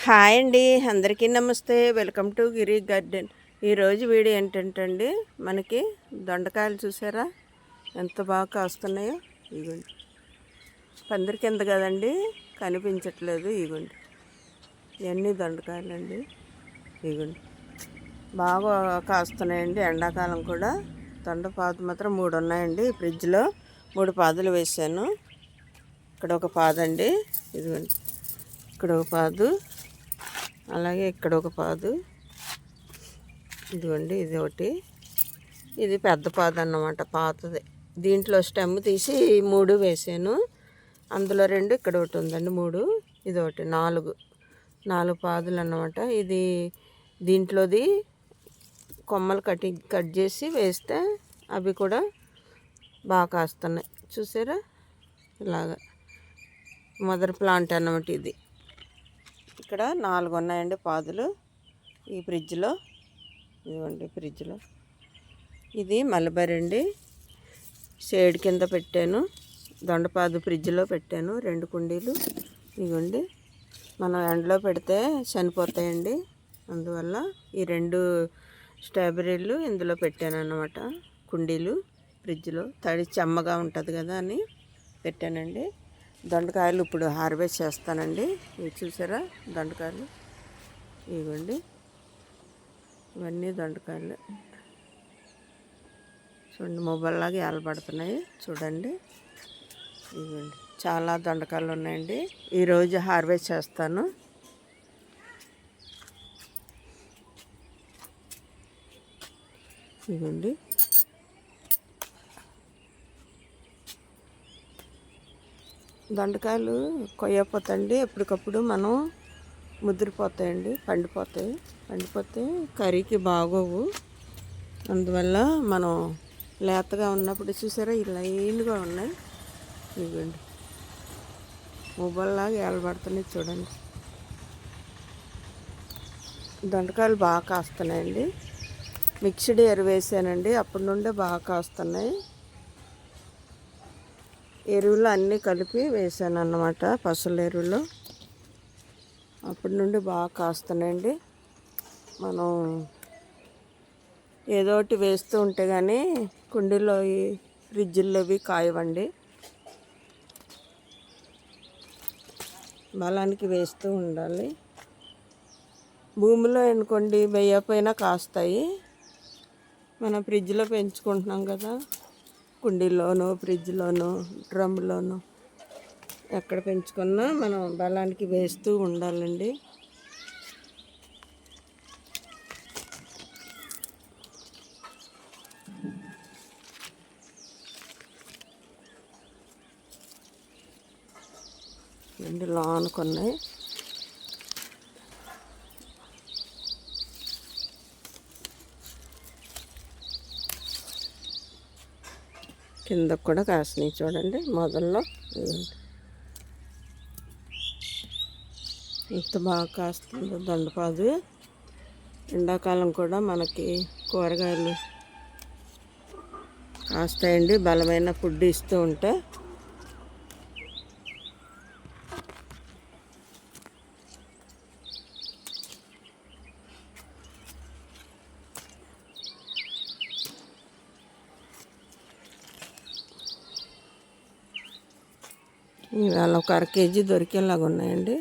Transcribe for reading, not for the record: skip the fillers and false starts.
Hi అండి, అందరికీ నమస్తే. Welcome to Giri garden. ఈరోజు వీడియో ఏంటంటే అండి, మనకి దొండకాయలు చూసారా ఎంత బాగా కాస్తున్నాయో. ఇగోండి, పందిరి కింద కదండి, కనిపించట్లేదు. ఇగోండి, ఇవన్నీ దొండకాయలు అండి. ఇగోండి, బాగా కాస్తున్నాయండి. ఎండాకాలం కూడా దొండపాదు మాత్రం 3 ఉన్నాయండి. ఫ్రిడ్జ్లో 3 పాదులు వేసాను. ఇక్కడ ఒక పాదండి, ఇదిగోండి, ఇక్కడ ఒక పాదు, అలాగే ఇక్కడ ఒక పాదు, ఇదిగోండి ఇది ఒకటి. ఇది పెద్ద పాదు అన్నమాట, పాతది. దీంట్లో స్టెమ్ తీసి 3 వేసాను. అందులో 2, ఇక్కడ ఒకటి ఉందండి, 3, ఇది ఒకటి, 4 పాదులు అన్నమాట. ఇది దీంట్లోది కొమ్మలు కట్ చేసి వేస్తే అవి కూడా బాగా కాస్తున్నాయి. చూసారా, ఇలాగా మదర్ ప్లాంట్ అన్నమాట ఇది. ఇక్కడ 4 ఉన్నాయండి పాదులు ఈ ఫ్రిడ్జ్లో. ఇదిగోండి ఫ్రిడ్జ్లో. ఇది మలబరీ అండి, షేడ్ కింద పెట్టాను. దొండపాదు ఫ్రిడ్జ్లో పెట్టాను 2 కుండీలు. ఇదిగోండి, మనం ఎండలో పెడితే చనిపోతాయండి, అందువల్ల ఈ 2 స్ట్రాబెర్రీలు ఇందులో పెట్టాను అన్నమాట. కుండీలు ఫ్రిడ్జ్లో తడి చెమ్మగా ఉంటుంది కదా అని పెట్టానండి. దొండకాయలు ఇప్పుడు హార్వెస్ట్ చేస్తానండి. ఇవి చూసారా దొండకాయలు, ఇవ్వండి, ఇవన్నీ దొండకాయలు. చూడండి, మొబైల్లాగా ఏలబడుతున్నాయి చూడండి. ఇవ్వండి, చాలా దొండకాయలు ఉన్నాయండి. ఈరోజు హార్వెస్ట్ చేస్తాను. ఇవ్వండి, దొండకాయలు కొయ్యపోతాయండి. ఎప్పటికప్పుడు మనం ముదిరిపోతాయండి, పండిపోతే కర్రీకి బాగోవు. అందువల్ల మనం లేతగా ఉన్నప్పుడు చూసారా ఇలా లైన్గా ఉన్నాయి. ఇవ్వండి, మొబైల్లాగా ఏలబడుతున్నాయి చూడండి. దొండకాయలు బాగా కాస్తున్నాయండి. మిక్స్డ్ ఎరువు వేసానండి, అప్పటి నుండే బాగా కాస్తున్నాయి. ఎరువులు అన్నీ కలిపి వేసాను అన్నమాట, పసుల ఎరువులు. అప్పటి నుండి బాగా కాస్తున్నాయండి. మనం ఏదో ఒకటి వేస్తూ ఉంటే కానీ కుండీలో ఫ్రిడ్జ్లోవి కాయవండి. బలానికి వేస్తూ ఉండాలి. భూమిలో అనుకోండి వేయకపోయినా కాస్తాయి. మనం ఫ్రిడ్జ్లో పెంచుకుంటున్నాం కదా, కుండీలోనో ఫ్రిడ్జ్లోనో డ్రమ్లోనో ఎక్కడ పెంచుకున్నా మనం బలానికి వేస్తూ ఉండాలండి. ఇందులో ఆనుకున్నాయి. కింద కూడా కాసినాయి చూడండి, మొదల్లో. ఎంత బాగా కాస్తుందో దొండపాదు. ఎండాకాలం కూడా మనకి కూరగాయలు కాస్తాయండి, బలమైన ఫుడ్ ఇస్తూ ఉంటే. ఇవాళ ఒక 1/2 కేజీ దొరికేలాగా ఉన్నాయండి.